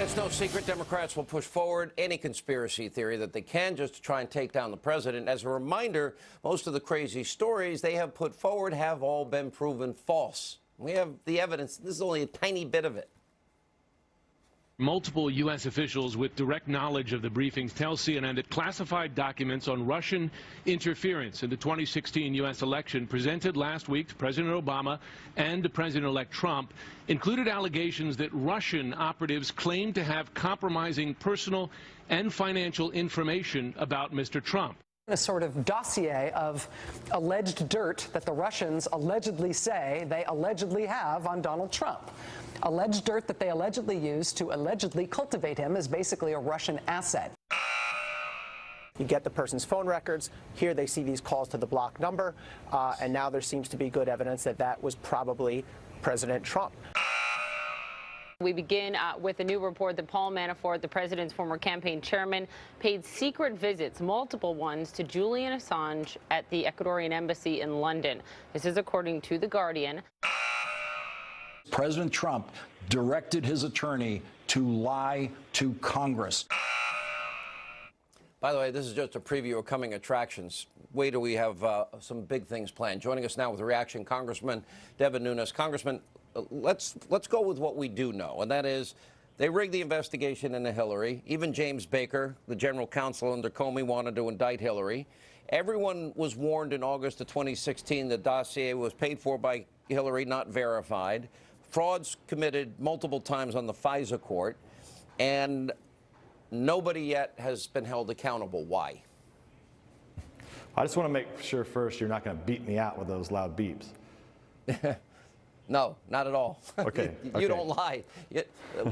right, it's no secret Democrats will push forward any conspiracy theory that they can just to try and take down the president. As a reminder, most of the crazy stories they have put forward have all been proven false. We have the evidence. This is only a tiny bit of it. Multiple U.S. officials with direct knowledge of the briefings tell CNN that classified documents on Russian interference in the 2016 U.S. election presented last week to President Obama and to President-elect Trump included allegations that Russian operatives claimed to have compromising personal and financial information about Mr. Trump. A sort of dossier of alleged dirt that the Russians allegedly say they allegedly have on Donald Trump. Alleged dirt that they allegedly used to allegedly cultivate him as basically a Russian asset. You get the person's phone records. Here they see these calls to the blocked number, and now there seems to be good evidence that that was probably President Trump. We begin with a new report that Paul Manafort, the president's former campaign chairman, paid secret visits, multiple ones, to Julian Assange at the Ecuadorian embassy in London. This is according to The Guardian. President Trump directed his attorney to lie to Congress. By the way, this is just a preview of coming attractions. Wait till we have some big things planned. Joining us now with a reaction, Congressman Devin Nunes. Congressman, let's go with what we do know, and that is they rigged the investigation into Hillary. Even James Baker, the general counsel under Comey, wanted to indict Hillary. Everyone was warned in August of 2016 the dossier was paid for by Hillary, not verified. Frauds committed multiple times on the FISA court, and nobody yet has been held accountable. Why? I just want to make sure first you're not going to beat me out with those loud beeps. No, not at all. Okay. You don't lie.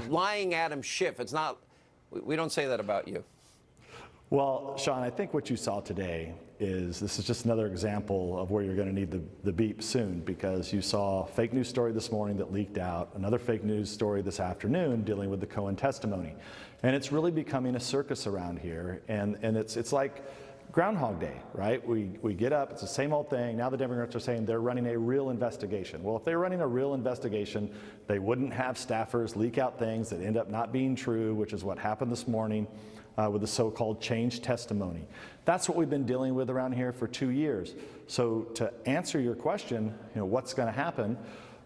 Lying Adam Schiff, it's not, we don't say that about you. Well, Sean, I think what you saw today is this is just another example of where you're going to need the beep soon, because you saw a fake news story this morning that leaked out, another fake news story this afternoon dealing with the Cohen testimony. And it's really becoming a circus around here, and it's like Groundhog Day, right? We get up, it's the same old thing. Now the Democrats are saying they're running a real investigation. Well, if they're running a real investigation, they wouldn't have staffers leak out things that end up not being true, which is what happened this morning with the so-called changed testimony. That's what we've been dealing with around here for 2 years. So to answer your question, what's going to happen,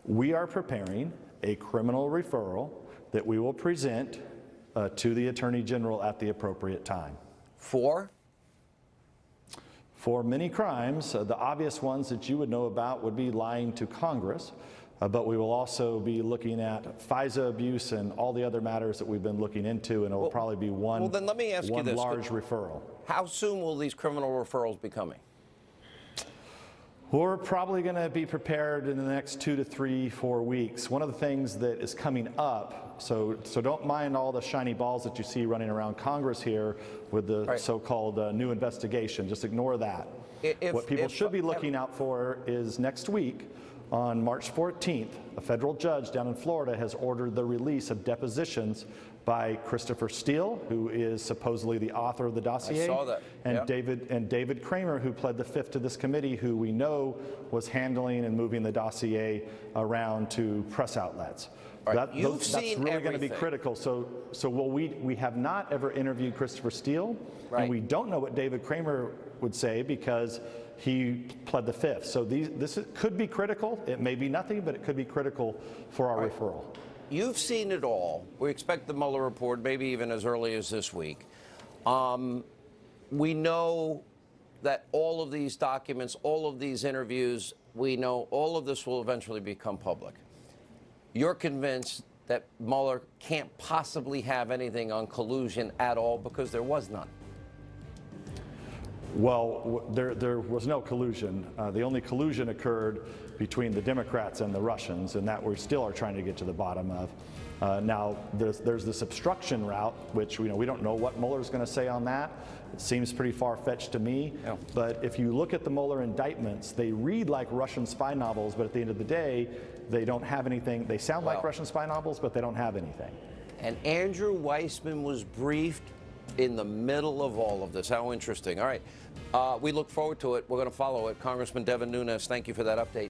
we are preparing a criminal referral that we will present to the Attorney General at the appropriate time. For many crimes, the obvious ones that you would know about would be lying to Congress, but we will also be looking at FISA abuse and all the other matters that we've been looking into, and it will probably be one then let me ask you this. Large referral. How soon will these criminal referrals be coming? We're probably going to be prepared in the next 2 to 3, 4 weeks. One of the things that is coming up, so don't mind all the shiny balls that you see running around Congress here with the so-called new investigation. Just ignore that. What people should be looking out for is next week, on March 14th, a federal judge down in Florida has ordered the release of depositions by Christopher Steele, who is supposedly the author of the dossier. I saw that. And David Kramer, who pled the fifth to this committee, who we know was handling and moving the dossier around to press outlets. Right. That's really going to be critical. So we have not ever interviewed Christopher Steele, and we don't know what David Kramer would say because he pled the fifth. So this could be critical. It may be nothing, but it could be critical for our referral. You've seen it all. We expect the Mueller report, maybe even as early as this week. We know that all of these documents, all of these interviews, we know all of this will eventually become public. You're convinced that Mueller can't possibly have anything on collusion at all because there was none. Well, there was no collusion. The only collusion occurred between the Democrats and the Russians, and that we still are trying to get to the bottom of. Now, there's this obstruction route, which we don't know what Mueller's going to say on that. It seems pretty far-fetched to me. Yeah. But if you look at the Mueller indictments, they read like Russian spy novels, but at the end of the day, they don't have anything. They sound like Russian spy novels, but they don't have anything. And Andrew Weissman was briefed in the middle of all of this. How interesting. All right. We look forward to it. We're going to follow it. Congressman Devin Nunes, thank you for that update.